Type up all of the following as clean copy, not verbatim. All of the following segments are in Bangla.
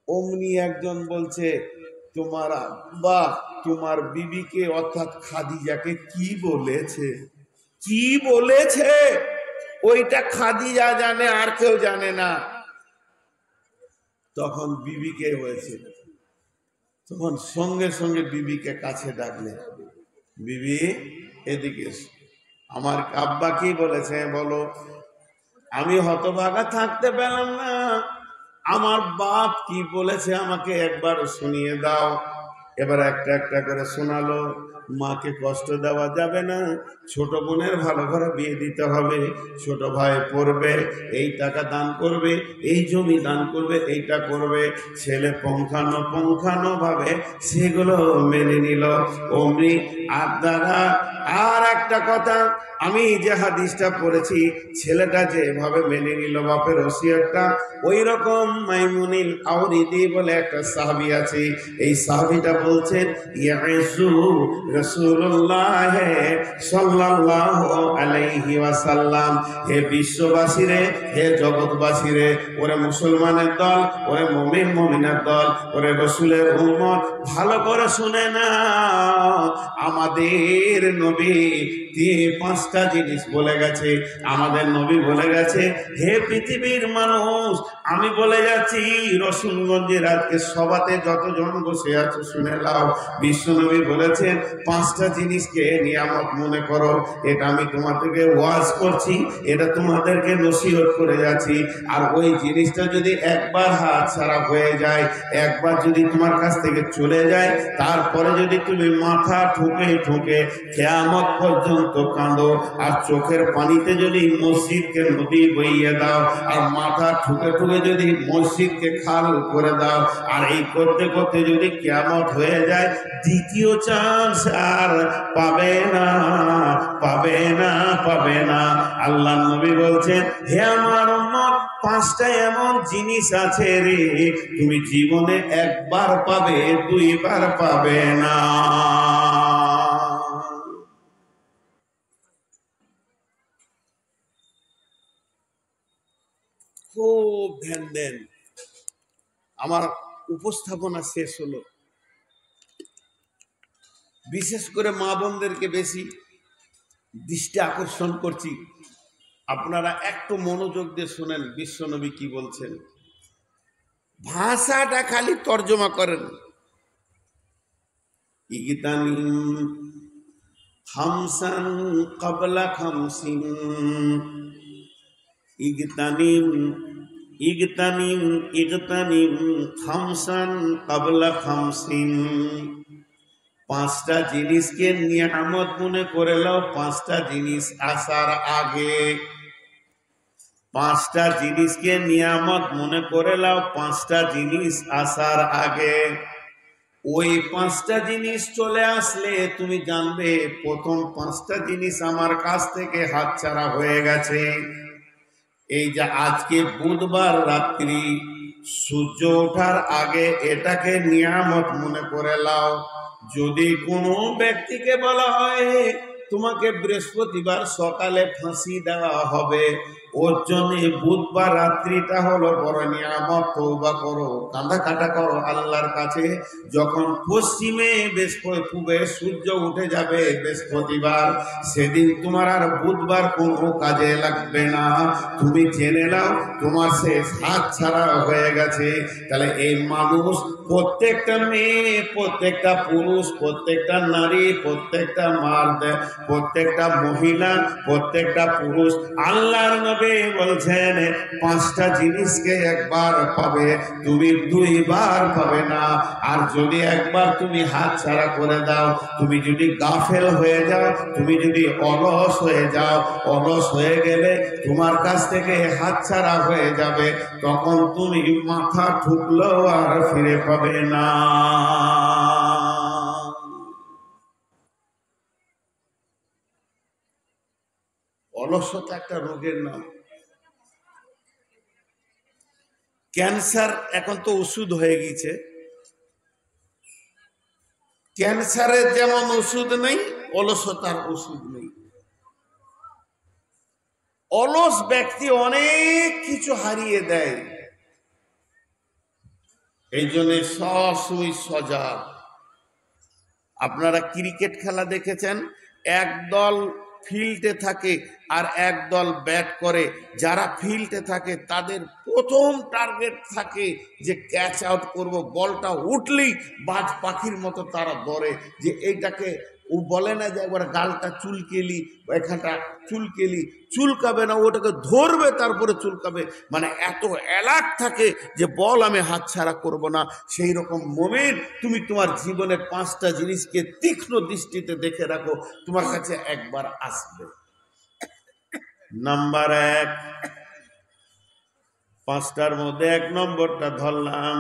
অমনি একজন বলছে, তোমার আব্বা তোমার বিবিকে অর্থাৎ খাদিজাকে কি বলেছে? কি বলেছে ওইটা খাদিজা জানে, আর কেউ জানে না। তখন বিবিকে হয়েছে, তখন সঙ্গে সঙ্গে বিবিকে কাছে ডাকলে, বিবি এদিকে এসো। আমার আব্বা কি বলেছে বলো? আমি হতভাগা থাকতে পেলাম না, আমার বাপ কি বলেছে আমাকে একবার শুনিয়ে দাও। এবার একটা একটা করে শোনালো। মাকে কষ্ট দেওয়া যাবে না, ছোট বোনের ভালো করে বিয়ে দিতে হবে, ছোট ভাই পড়বে, এই টাকা দান করবে, এই জমি দান করবে, এইটা করবে। ছেলে পঙ্খানো ভাবে সেগুলো মেনে নিল। অমনি আপনারা আর একটা কথা, আমি যে হাদিসটা পড়েছি, ছেলেটা যেভাবে মেনে নিল বাপের ওসিয়তটা, ওই রকম মাইমুনিল আউরিদি বলে একটা সাহাবী আছে। এই সাহাবীটা বলছেন, ইয়াসু রাসূলুল্লাহ সাল্লাল্লাহু আলাইহি ওয়াসাল্লাম, হে বিশ্ববাসী রে, হে জগৎবাসী রে, ওরে মুসলমানের দল, ওরে মুমিন মুমিনার দল, ওরে রাসূলের উম্মত, ভালো করে শুনে না। আমাদের নবী পাঁচটা জিনিস বলে গেছে। আমাদের নবী বলে গেছে, হে পৃথিবীর মানুষ, আমি বলে যাচ্ছি, রসুলগঞ্জের আজকে সভাতে যতজন বসে আছো শুনে নাও, বিশ্ব নবী বলেছেন পাঁচটা জিনিসকে নিয়ামত মনে করো। এটা আমি তোমাদেরকে ওয়াজ করছি, এটা তোমাদেরকে নসিহত করে যাচ্ছি। আর ওই জিনিসটা যদি একবার হাত ছাড়া হয়ে যায়, একবার যদি তোমার কাছ থেকে চলে যায়, তারপরে যদি তুমি মাথা ঠুকে ঠুকে কিয়ামত পর্যন্ত কাঁদো, আর চোখের পানিতে যদি মসজিদকে নদী বইয়ে দাও, আর মাথা ঠুকে ঠুকে যদি মসজিদকে খাল করে দাও, আর এই করতে করতে যদি কিয়ামত হয়ে যায়, দ্বিতীয় চান্স আর পাবে না, পাবে না, পাবে না। আল্লাহ নবী বলছেন, হে আমার উম্মত, পাঁচটা এমন জিনিস আছে রে, তুমি জীবনে একবার পাবে, দুইবার পাবে না। খুব ধ্যান দেন। আমার উপস্থাপনা শেষ হলো। বিশেষ করে মা বোনদেরকে বেশি দৃষ্টি আকর্ষণ করছি, আপনারা একটু মনোযোগ দিয়ে শোনেন বিশ্বনবী কি বলছেন। ভাষাটা খালি তর্জমা করেন। ইগতানিম খামসান ক্বাবলা খামসিন, ইগতানিম ইগতানিম ইগতানিম খামসান ক্বাবলা খামসিন। পাঁচটা জিনিসকে নিয়ামত মনে করে নাও, পাঁচটা জিনিস আসার আগে। পাঁচটা জিনিসকে নিয়ামত মনে করে নাও, পাঁচটা জিনিস আসার আগে। ওই পাঁচটা জিনিস চলে আসলে তুমি জানবে প্রথম পাঁচটা জিনিস আমার কাছ থেকে হাতছাড়া হয়ে গেছে। এই যে আজকে বুধবার রাত্রি সূর্য ওঠার আগে এটাকে নিয়ামত মনে করে নাও। যদি কোনো ব্যক্তিকে বলা হয় তোমাকে বৃহস্পতিবার সকালে ফাঁসি দেওয়া হবে, ওর জন্য বুধবার রাত্রিটা হলো বড় নিয়ামত। তওবা করো, কাঁদা কাটা করো আল্লাহর কাছে। যখন পশ্চিমে পূবে সূর্য উঠে যাবে বৃহস্পতিবার, সেদিন তোমার আর বুধবার কোনো কাজে লাগবে না। তুমি জেনে নাও তোমার শেষ হাত ছাড়া হয়ে গেছে। তাহলে এই মানুষ, প্রত্যেকটা মেয়ে, প্রত্যেকটা পুরুষ, প্রত্যেকটা নারী, প্রত্যেকটা মার্দ, প্রত্যেকটা মহিলা, প্রত্যেকটা পুরুষ, আল্লাহর নবী বলছেন পাঁচটা জিনিসকে একবার পাবে, তুমি দুইবার পাবে না। আর যদি একবার তুমি হাত ছাড়া করে দাও, তুমি যদি গাফেল হয়ে যাও, তুমি যদি অলস হয়ে যাও, অলস হয়ে গেলে তোমার কাছ থেকে হাত ছাড়া হয়ে যাবে, তখন তুমি মাথা ঠুকলেও আর ফিরে পাবে না। অলসতা একটা রোগের নাম। ক্যান্সার এখন তো ওষুধ হয়ে গেছে, ক্যান্সারের যেমন ওষুধ নেই, অলসতার ওষুধ নেই। অলস ব্যক্তি অনেক কিছু হারিয়ে দেয়। এই জন্য সসুই সজাগ। আপনারা ক্রিকেট খেলা দেখেছেন, এক দল ফিল্ডে থাকে আর এক দল ব্যাট করে। যারা ফিল্ডে থাকে তাদের প্রথম টার্গেট থাকে যে ক্যাচ আউট করব, বলটা উঠলেই বাজ পাখির মতো তারা দৌড়ে, যে এইটাকে ও বলে না যে একবার গালটা চুলকেলি, এখানটা চুলকেলি, চুলকাবে না, ওটাকে ধরবে তারপরে চুলকাবে, মানে এত অ্যালার্ট থাকে যে বল আমি হাতছাড়া করব না। সেই রকম মোমেন তুমি তোমার জীবনের 5টা জিনিসকে তীক্ষ্ণ দৃষ্টিতে দেখে রাখো, তোমার কাছে একবার আসবে। নাম্বার 1, 5টার মধ্যে 1 নম্বরটা ধরলাম।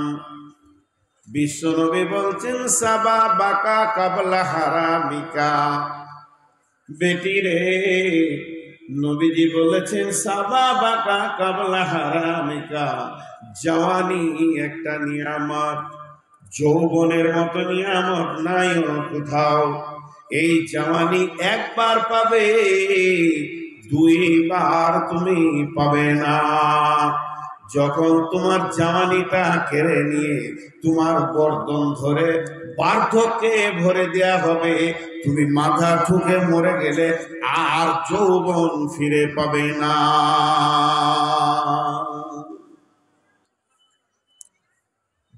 বিশ্বনবী বলছেন সাবা বাকা কাবলা হারামিকা। বেটি রে, নবীজি বলেছেন সাবা বাকা কাবলা হারামিকা, জওয়ানি একটা নিয়ামত, যৌবনের মতো নিয়ামত নাই কোথাও। এই জওয়ানি একবার পাবে, 2বার তুমি পাবে না। যখন তোমার জওয়ানিটা কেড়ে নিয়ে তোমার গর্দন ধরে বার্ধক্যে ভরে দেয়া হবে, তুমি মাথা ঠুকে মরে গেলে আর যৌবন ফিরে পাবে না।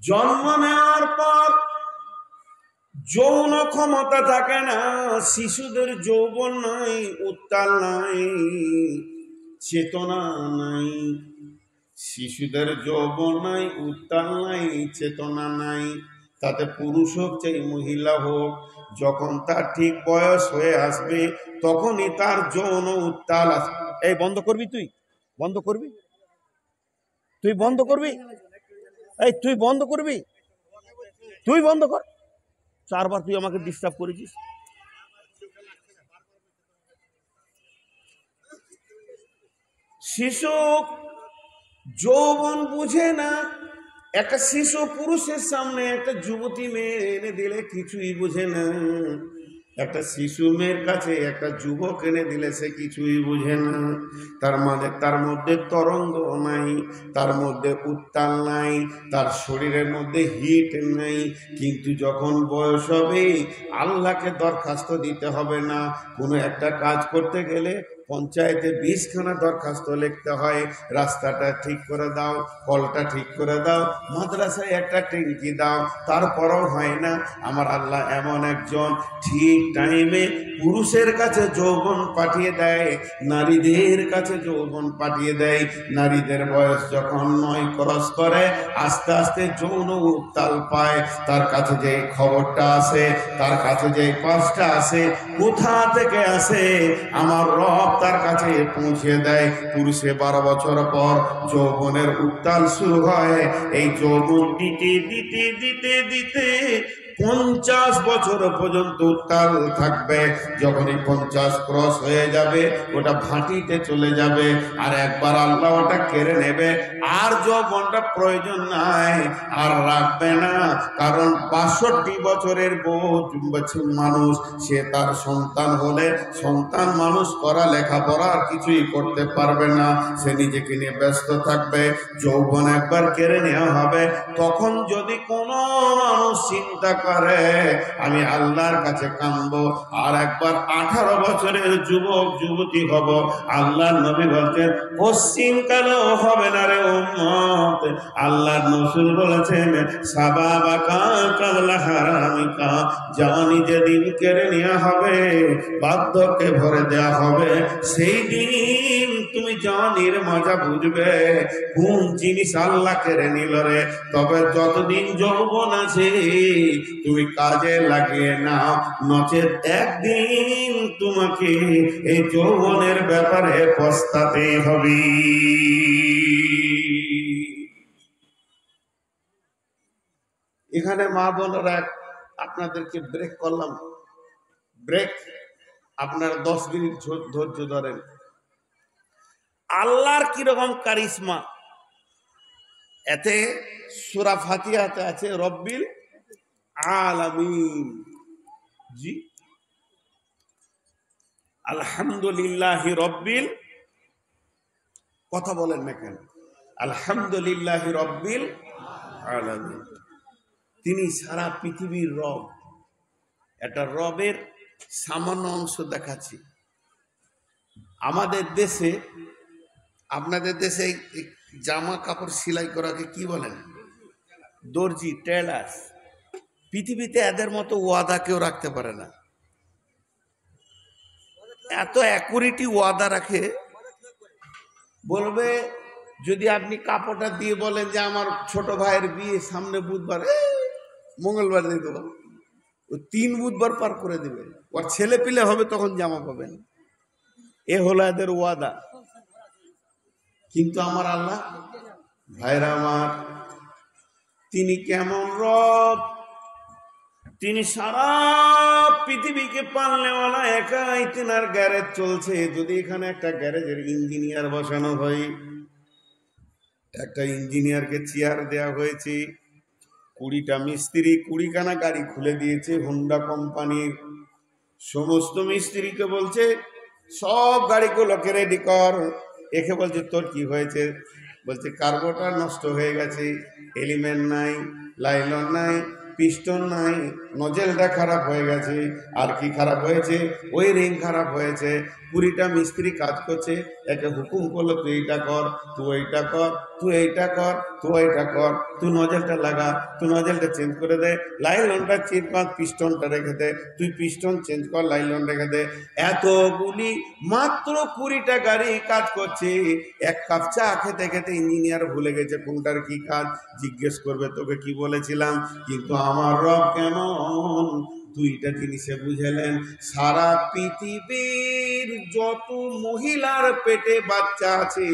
জন্ম নেওয়ার পর যৌন ক্ষমতা থাকে না, শিশুদের যৌবন নাই, উত্তাল নাই, চেতনা নাই। শিশুদের যৌবন নাই, উত্তাল নাই, চেতনা নাই। তাতে পুরুষ হোক চাই মহিলা হোক, যখন তার ঠিক বয়স হয়ে আসবে তখনই তার যৌন উত্তাল আসবে। এই বন্ধ করবি, তুই বন্ধ করবি, তুই বন্ধ করবি, এই তুই বন্ধ করবি, তুই বন্ধ কর। 4বার তুই আমাকে ডিস্টার্ব করেছিস। শিশু যৌবন বুঝে না। একটা শিশু পুরুষের সামনে একটা যুবতী মেয়ে এনে দিলে কিছুই বুঝে না। একটা শিশু মেয়ের কাছে একটা যুবক এনে দিলে সে কিছুই বুঝে না। তার মানে তার মধ্যে তরঙ্গ নাই, তার মধ্যে উত্তাল নাই, তার শরীরের মধ্যে হিট নাই। কিন্তু যখন বয়স হবে, আল্লাহকে দরখাস্ত দিতে হবে না। কোনো একটা কাজ করতে গেলে পঞ্চায়েতে 20খানা দরখাস্ত লিখতে হয়, রাস্তাটা ঠিক করে দাও, কলটা ঠিক করে দাও, মাদ্রাসায় একটা ট্যাঙ্কি দাও, তারপরও হয় না। আমার আল্লাহ এমন একজন, ঠিক টাইমে পুরুষের কাছে যৌবন পাঠিয়ে দেয়, নারীদের কাছে যৌবন পাঠিয়ে দেয়। নারীদের বয়স যখন 9 ক্রস করে, আস্তে আস্তে যৌন উত্তাল পায়, তার কাছে যে খবরটা আসে, তার কাছে যে কাজটা আসে, কোথা থেকে আসে, আমার রব তার কাছে পৌঁছে দেয়। পুরুষে 12 বছর পর যৌবনের উত্তাল শুরু হয়। এই যৌবন দিতে দিতে দিতে দিতে 50 বছর পর্যন্ত উত্তাল থাকবে। যখনই 50 ক্রস হয়ে যাবে, ওটা ভাটিতে চলে যাবে, আর একবার আল্লাহ ওটা কেড়ে নেবে। আর যৌবনটা প্রয়োজন নাই, আর রাখবে না। কারণ 62 বছরের মানুষ, সে তার সন্তান হলে সন্তান মানুষ করা, লেখাপড়া আর কিছুই করতে পারবে না, সে নিজেকে নিয়ে ব্যস্ত থাকবে। যৌবন একবার কেড়ে নেওয়া হবে। তখন যদি কোনো মানুষ চিন্তা করে আমি আল্লাহর কাছে কাঁদবো, আর একবার 18 বছরের যুবক যুবতী হব, আল্লাহর নবী বলছেন পশ্চিম কালেও হবে না রে উম্মত। আল্লাহর রাসূল বলেছেন সাবাবাকা কাবলা হারামিকা, জানি যেদিন কেড়ে নেওয়া হবে, বার্ধক্যে ভরে দেওয়া হবে, সেই দিন তুমি জানির মজা বুঝবে কোন জিনিস আল্লাহ কেড়ে নিল রে। তবে যতদিন যৌবন আছে তুমি কাজে লাগিয়ে নাও, নচেত একদিন তোমাকে এই যৌবনের ব্যাপারে পস্তাতে হবে। এখানে মা বোনেরা, আপনাদেরকে ব্রেক করলাম, ব্রেক। আপনারা 10 মিনিট ধৈর্য ধরেন। আল্লাহর কিরকম কারিশমা, এতে সূরা ফাতিহাতে আছে রব্বিল আলামিন। জি, আলহামদুলিল্লাহি রব্বিল, কথা বলেন না কেন, আলহামদুলিল্লাহি রব্বিল আলামিন। তিনি সারা পৃথিবীর রব। একটা রবের সামান্য অংশ দেখাচ্ছি। আমাদের দেশে, আপনাদের দেশে জামা কাপড় সেলাই করাকে কি বলেন? দর্জি, টেলার। পৃথিবীতে এদের মতো ওয়াদা কেউ রাখতে পারে না। এত অ্যাকুরেটি ওয়াদা রাখে। বলবে যদি আপনি কাপড়টা দিয়ে বলেন যে আমার ছোট ভাইয়ের বিয়ে সামনে বুধবার, মঙ্গলবার দিয়ে দেবো, ও 3 বুধবার পার করে দেবে। ওর ছেলে পিলে হবে তখন জামা পাবেন। এ হলো এদের ওয়াদা। কিন্তু আমার আল্লাহ, ভাইরা আমার, তিনি কেমন রব! তিনি সারা পৃথিবীকে পালনেওয়ালা, একাই তেনার গ্যারেজ চলছে। যদি এখানে একটা গ্যারেজের ইঞ্জিনিয়ার বসানো হয়, একটা ইঞ্জিনিয়ারকে চেয়ার দেওয়া হয়েছে, 20টা মিস্ত্রি 20খানা গাড়ি খুলে দিয়েছে হোন্ডা কোম্পানির। সমস্ত মিস্ত্রিকে বলছে সব গাড়িগুলোকে রেডি কর। একে বলছে তোর কি হয়েছে? বলছে কার্বোটা নষ্ট হয়ে গেছে, এলিমেন্ট নাই, লাইলন নাই, পিস্টন নাই, নজেলটা খারাপ হয়ে গেছে। আর কি খারাপ হয়েছে? ওই রিং খারাপ হয়েছে। 20টা মিস্ত্রি কাজ করছে, একে হুকুম করলো তুই এইটা কর, তুই এইটা কর, তুই এইটা কর, তুই এইটা কর, তুই নজেলটা লাগা, তুই নজেলটা চেঞ্জ করে দে, লাইলনটা চেঞ্জ কর, পিস্টনটা রেখে দে, তুই পিস্টন চেঞ্জ কর, লাইলন রেখে দে। এতগুলি মাত্র 20টা গাড়ি কাজ করছে। এক কাপ চা খেতে খেতে ইঞ্জিনিয়ার ভুলে গেছে কোনটার কি কাজ। জিজ্ঞেস করবে তোকে কি বলেছিলাম। কিন্তু আমার রব কেমন! 2টা জিনিসে বুঝালেন। সারা পৃথিবীর যত মহিলার পেটে বাচ্চা আছে,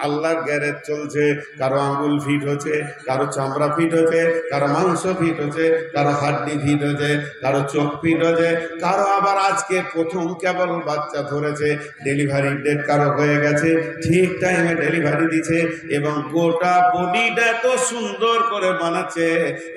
আল্লাহর গ্যারেজ চলছে। কারো আঙ্গুল ফিট হচ্ছে, কারো চামড়া ফিট হচ্ছে, কারো মাংস ফিট হচ্ছে, কারো হাড্ডি ফিট হচ্ছে, কারো চোখ ফিট হচ্ছে, কারো আবার আজকে প্রথম কেবল বাচ্চা ধরেছে, ডেলিভারি ডেট কারো হয়ে গেছে, ঠিক টাইমে ডেলিভারি দিচ্ছে। এবং গোটা বডিটা এত সুন্দর করে বানাচ্ছে।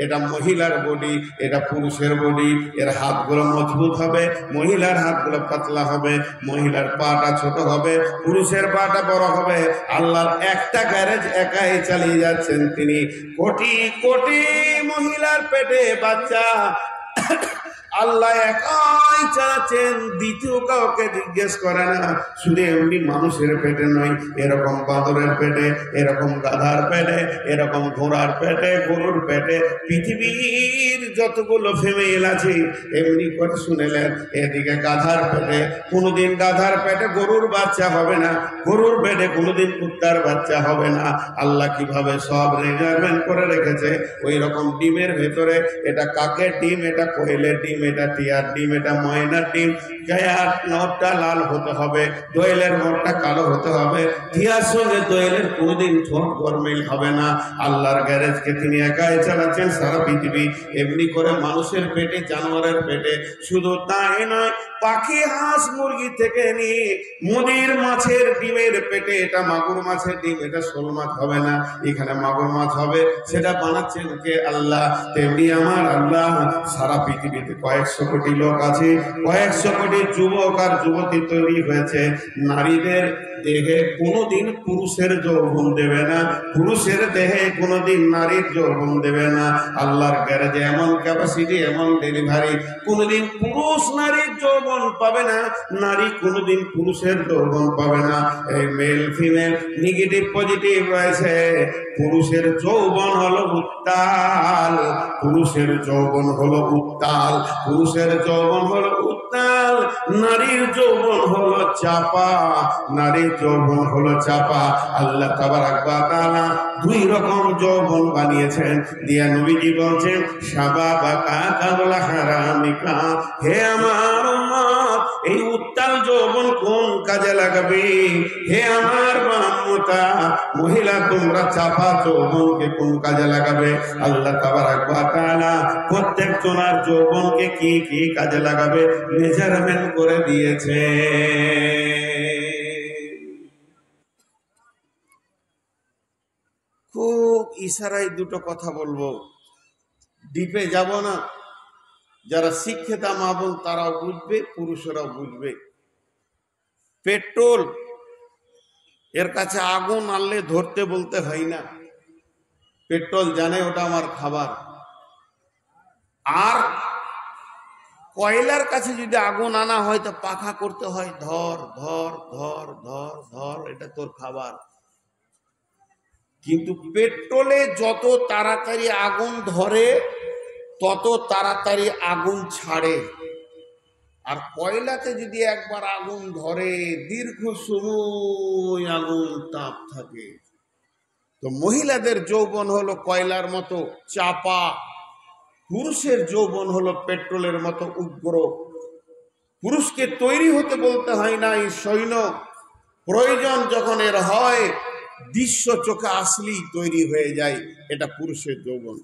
এটা মহিলার বডি, এটা পুরুষের বডি। এর হাতগুলো মজবুত হবে, মহিলার হাতগুলো পাতলা হবে, মহিলার পাটা ছোট হবে, পুরুষের পাটা বড় হবে। আল্লাহর একটা গ্যারেজ একাই চালিয়ে যাচ্ছেন তিনি। কোটি কোটি মহিলার পেটে বাচ্চা আল্লাহ একাই চাচ্ছেন, দ্বিতীয় কাউকে জিজ্ঞেস করে না। শুধু এমনি মানুষের পেটে নয়, এরকম বাঁদরের পেটে, এরকম গাধার পেটে, এরকম ঘোড়ার পেটে, গরুর পেটে, পৃথিবীর যতগুলো ফিমেল আছে এমনি করে শুনেলেন। এদিকে গাধার পেটে কোনোদিন গাধার পেটে গরুর বাচ্চা হবে না, গরুর পেটে কোনোদিন কুত্তার বাচ্চা হবে না। আল্লাহ কিভাবে সব রেজারমেন্ট করে রেখেছে। ওই রকম ডিমের ভেতরে এটা কাকের ডিম, এটা কোয়েলের ডিম, এটা টিয়ার ডিম, এটা ময়নার ডিম। গায়ার নটটা লাল হতে হবে, দোয়েলের নটটা কালো হতে হবে। টিয়ার সঙ্গে দোয়েলের কোনোদিন ঠোঁট গরমিল হবে না। আল্লাহর গ্যারেজকে তিনি একাই চালাচ্ছেন সারা পৃথিবী। এমনি করে মানুষের পেটে, জানোয়ারের পেটে। শুধু তাই নয়, পাখি, হাঁস, মুরগি থেকে নিয়ে মুদির মাছের ডিমের পেটে, এটা মাগুর মাছের ডিম, এটা শোল মাছ হবে না, এখানে মাগুর মাছ হবে। সেটা বানাচ্ছেন কে? আল্লাহ। তেমনি আমার আল্লাহ সারা পৃথিবীতে কয়েকশো কোটি লোক আছে, কয়েকশো কোটি যুবক আর যুবতী তৈরি হয়েছে। নারীদের দেহে কোনোদিন পুরুষের যৌবন দেবে না, পুরুষের দেহে কোনোদিন নারীর যৌবন দেবে না। আল্লাহর গ্যারেজে এমন ক্যাপাসিটি, এমন ডেলিভারি, কোনোদিন পুরুষ নারীর যৌবন পাবে না, নারী কোনোদিন পুরুষের যৌবন পাবে না। এই মেল ফিমেল নেগেটিভ পজিটিভ রয়েছে। পুরুষের যৌবন হলো উত্তাল, পুরুষের যৌবন হলো উত্তাল, পুরুষের যৌবন হলো উত্তাল। নারীর যৌবন হলো চাপা, নারীর যৌবন হলো চাপা। আল্লাহ তাবারাক ওয়া তাআলা 2 রকম যৌবন বানিয়েছেন। দিয়া নবীজি বলছেন শাবাবাকা কাবলা হারামিকা। হে আমার উম্মত, এই উত্তাল যৌবন কোন কাজে লাগাবে? হে আমার উম্মতা, মহিলা তোমরা চাপা যৌবনকে কোন কাজে লাগাবে? আল্লাহ তাবারাক ওয়া তাআলা প্রত্যেক জনার যৌবনকে কি কি কাজে লাগাবে মেজারমেন্ট করে দিয়েছে। খুব ইশারায় দুটো কথা বলবো, ডিপে যাব না। যারা শিক্ষিতা মা বোন তারাও বুঝবে, পুরুষরাও বুঝবে। পেট্রোল, এর কাছে আগুন আনলে ধরতে বলতে হয় না। পেট্রোল জানে ওটা আমার খাবার। আর কয়লার কাছে যদি আগুন আনা হয় তো পাখা করতে হয়, ধর ধর ধর ধর ধর, এটা তোর খাবার। কিন্তু পেট্রোলে যত তাড়াতাড়ি আগুন ধরে তত তাড়াতাড়ি আগুন ছাড়ে। আর কয়লাতে যদি একবার আগুন ধরে দীর্ঘ সময় আগুন তাপ থাকে। তো মহিলাদের যৌবন হলো কয়লার মতো চাপা, পুরুষের যৌবন হলো পেট্রোলের মতো উগ্র। পুরুষকে তৈরি হতে বলতে হয় না, এই সৈন্য প্রয়োজন যখন এর হয় দৃশ্য চোখে আসলেই তৈরি হয়ে যায়, এটা পুরুষের যৌবন।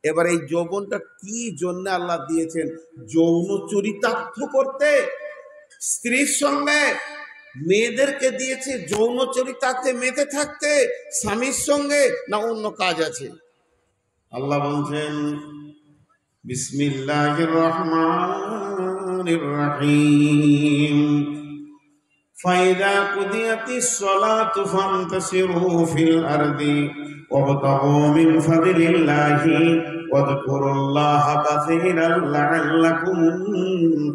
এবার এই যৌবনটা কি জন্য আল্লাহ দিয়েছেন? যৌন চরিতার্থ করতে। স্ত্রীর সঙ্গে মেয়েদেরকে দিয়েছে যৌন চরিতার্থে মেতে থাকতে, স্বামীর সঙ্গে না অন্য কাজ আছে? আল্লাহ বলছেন বিসমিল্লাহির রহমানির রহিম, ফাইদা কুদিয়াতিস সালাতু ফান্তাসিরু ফিল আরদি ওয়াবতাগু মিন ফাদলিল্লাহি ওয়াযকুরুল্লাহা কাসীরান লাআল্লাকুম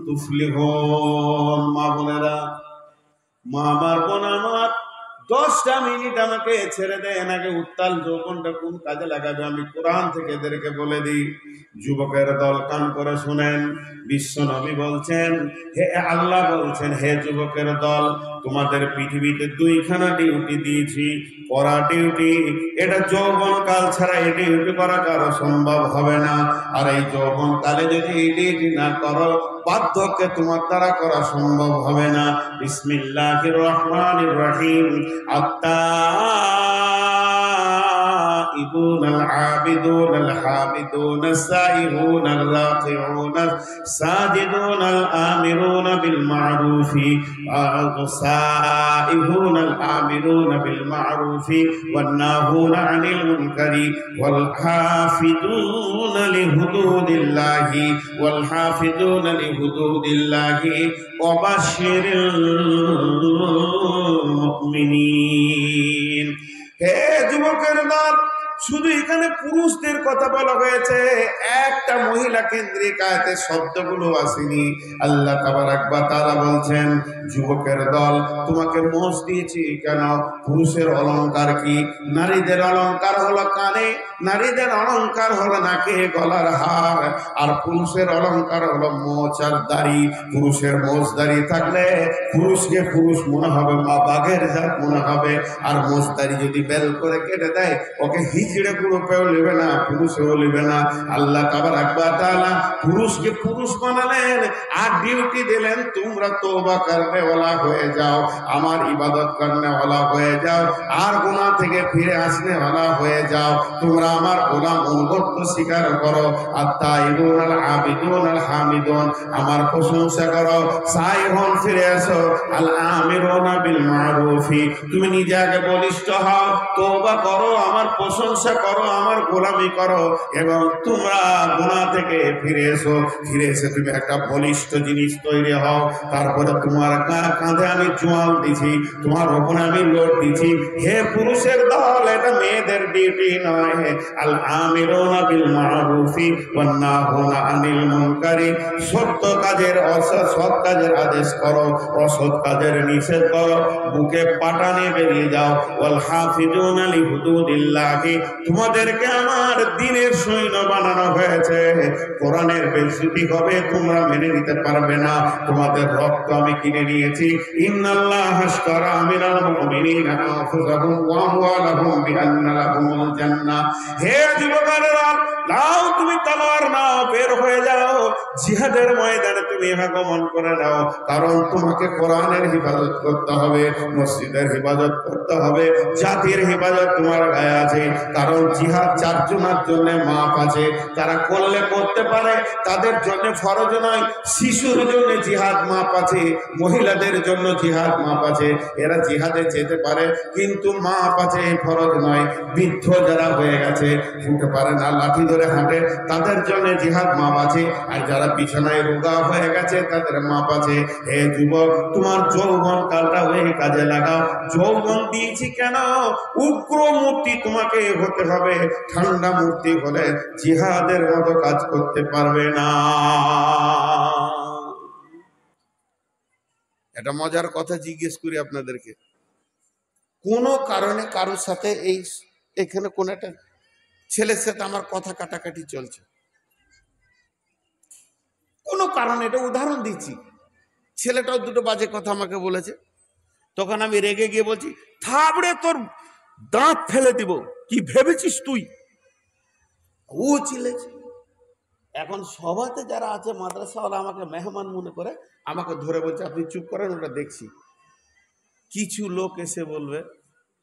তুফলিহুন। মা বোনেরা, মা আমার বোন আমার, 10টা মিনিট আমাকে ছেড়ে দেন, আগে উত্তাল যৌবনটা কোন কাজে লাগাবে আমি কোরআন থেকে এদেরকে বলে দিই। যুবকের দল কান করে শুনেন, বিশ্ব নবী বলছেন, হে আল্লাহ বলছেন, হে যুবকের দল, তোমাদের পৃথিবীতে 2খানা ডিউটি দিয়েছি, করা ডিউটি। এটা যৌবন কাল ছাড়া এই ডিউটি করা কারো সম্ভব হবে না। আর এই যৌবন কালে যদি এই ডিউটি না করো, বার্ধক্যে তোমার দ্বারা করা সম্ভব হবে না। বিসমিল্লাহির রহমানির রহিম। التائبون العابدون الحامدون السائحون الراكعون الساجدون الآمرون بالمعروف السائحون الآمرون بالمعروف والناهون عن المنكر والحافظون لحدود الله والحافظون لحدود الله وبشر المؤمنين। হে যুবকের দল, শুধু এখানে পুরুষদের কথা বলা হয়েছে, একটা মহিলা কেন্দ্রিক আয়াতে শব্দগুলো আসেনি। আল্লাহ তাবারাক ওয়া তাআলা বলছেন, যুবকের দল, তোমাকে মোষ দিয়েছি কেন? পুরুষের অলংকার কি? নারীদের অলংকার হলো কানে, নারীদের অলংকার হলো নাকে, গলার হার, আর পুরুষের অলংকার হলো মোচ আর দাড়ি। পুরুষের মোচ দাড়ি থাকলে পুরুষকে পুরুষ মনে হবে, মা বাঘের জাত মনে হবে। আর মোচ দাড়ি যদি বেল করে কেটে দেয়, ওকে হিজড়ে গ্রুপেও নেবে না, পুরুষেও নেবে না। আল্লাহ তাবারাক ওয়া তাআলা পুরুষকে পুরুষ বানালেন আর ডিউটি দিলেন, তোমরা তওবা করনে ওয়ালা হয়ে যাও, আমার ইবাদত করনে ওয়ালা হয়ে যাও, আর গুনাহ থেকে ফিরে আসনে ওয়ালা হয়ে যাও। তোমরা আমার গোলাম অনুগত্য স্বীকার করো। আত-তাইবুন আল আবিদুন আল হামিদুন, আমার প্রশংসা করো। সাইহুন, ফিরে আসো। আল আমিরুনা বিল মারুফি, তুমি নিজে আগে বলিষ্ঠ হও, তওবা করো, আমার প্রশংসা করো, আমার গোলামি করো, এবং তোমরা গুনাহ থেকে ফিরে এসো। ফিরে এসে তুমি একটা বলিষ্ঠ জিনিস তৈরি হও। তারপরে তোমার কাঁধে আমি জোয়াল দিছি, তোমার ওপরে আমি লোড দিছি। হে পুরুষের দল, এটা মেয়েদের ডিউটি নয়। আল আমিরুনা বিল মারুফি ওয়ান নাহুনা আনিল মুনকারি, সত্য কাজের সৎ কাজের আদেশ করো, অসৎ কাজের নিষেধ করো। বুকে পাটা নিয়ে বেরিয়ে যাও। ওয়াল হাফিজুনা লিহুদুদিল্লাহি, তোমাদেরকে আমার দ্বীনের সৈন্য বানানো হয়েছে। কোরআনের বেইজ্জতি হবে, তোমরা মেনে নিতে পারবে না। তোমাদের রক্ত আমি কিনে নিয়েছি। ইন্নাল্লাহা আশতারা মিনাল মুমিনিনা আনফুসাহুম ওয়া আমওয়ালাহুম বিআন্না লাহুমুল জান্নাহ। হে যুবকেরা, নাও তুমি তলোয়ার নাও, বের হয়ে যাও, জিহাদের ময়দানে তুমি আগমন করে নাও। কারণ তোমাকে কোরআনের হিফাজত করতে হবে, মসজিদের হিফাজত করতে হবে, জাতির হিফাজত তোমার গায়ে আছে। কারণ জিহাদ 4 জনের জন্য মাপ আছে, তারা করলে করতে পারে, তাদের জন্য ফরজ নয়। শিশুর জন্য জিহাদ মাপ আছে, মহিলাদের জন্য জিহাদ মাপ আছে, এরা জিহাদে যেতে পারে, কিন্তু মাপ আছে, ফরজ নয়। বৃদ্ধ যারা হয়ে গেছে, উঠতে পারে না, লাঠি ধরে হাঁটে, তাদের জন্য জিহাদ মাপ আছে। আর যারা বিছানায় রোগা হয়ে গেছে, তাদের মাপ আছে। হে যুবক, তোমার যৌবন কালটা হয়ে কাজে লাগাও। যৌবন দিয়েছি কেন? উগ্র মূর্তি তোমাকে হতে হবে, ঠান্ডা মূর্তি হলে জিহাদের মতো কাজ করতে পারবে না। এটা মজার কথা জিজ্ঞেস করি আপনাদেরকে, কোন কারণে কারোর সাথে এখানে কোন একটা ছেলের সাথে আমার কথা কাটাকাটি চলছে, কোন কারণে, এটা উদাহরণ দিচ্ছি, ছেলেটাও দুটো বাজে কথা আমাকে বলেছে, তখন আমি রেগে গিয়ে বলছি, থাবড়ে তোর দাঁত ফেলে দিব, কি ভেবেছিস তুই? ও চিলেছে। এখন সভাতে যারা আছে মাদ্রাসাওয়ালা আমাকে মেহমান মনে করে, আমাকে ধরে বলছে আপনি চুপ করেন, ওটা দেখছি। কিছু লোক এসে বলবে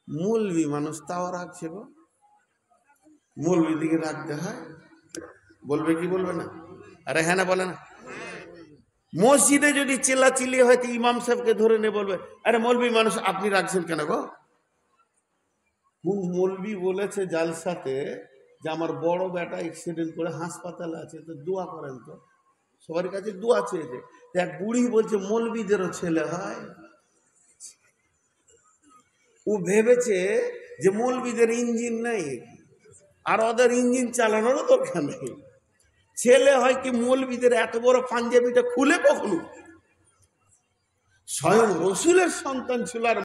মৌলবি মানুষ তাও রাখছে গো, মৌলবি দিকে রাখতে হয়, বলবে কি বলবে না? আরে হ্যাঁ না বলে না? মসজিদে যদি চিল্লাচিল্লি হয় তো ইমাম সাহেবকে ধরে নিয়ে বলবে, আরে মৌলবি মানুষ আপনি রাখছেন কেন গো? কোন মৌলবি বলেছে জালসাতে যে আমার বড় বেটা অ্যাক্সিডেন্ট করে হাসপাতালে আছে, তো দোয়া করেন, তো সবার কাছে দোয়া চেয়েছে। এক বুড়ি বলছে মৌলবিদেরও ছেলে হয়। ও ভেবেছে যে মৌলবিদের ইঞ্জিন নেই, আর ওদের ইঞ্জিন চালানোরও দরকার নেই, ছেলে হয় কি মৌলবিদের এত বড় পাঞ্জাবিটা খুলে কখনো? স্বয়ং রসুলের সন্তান ছিল আর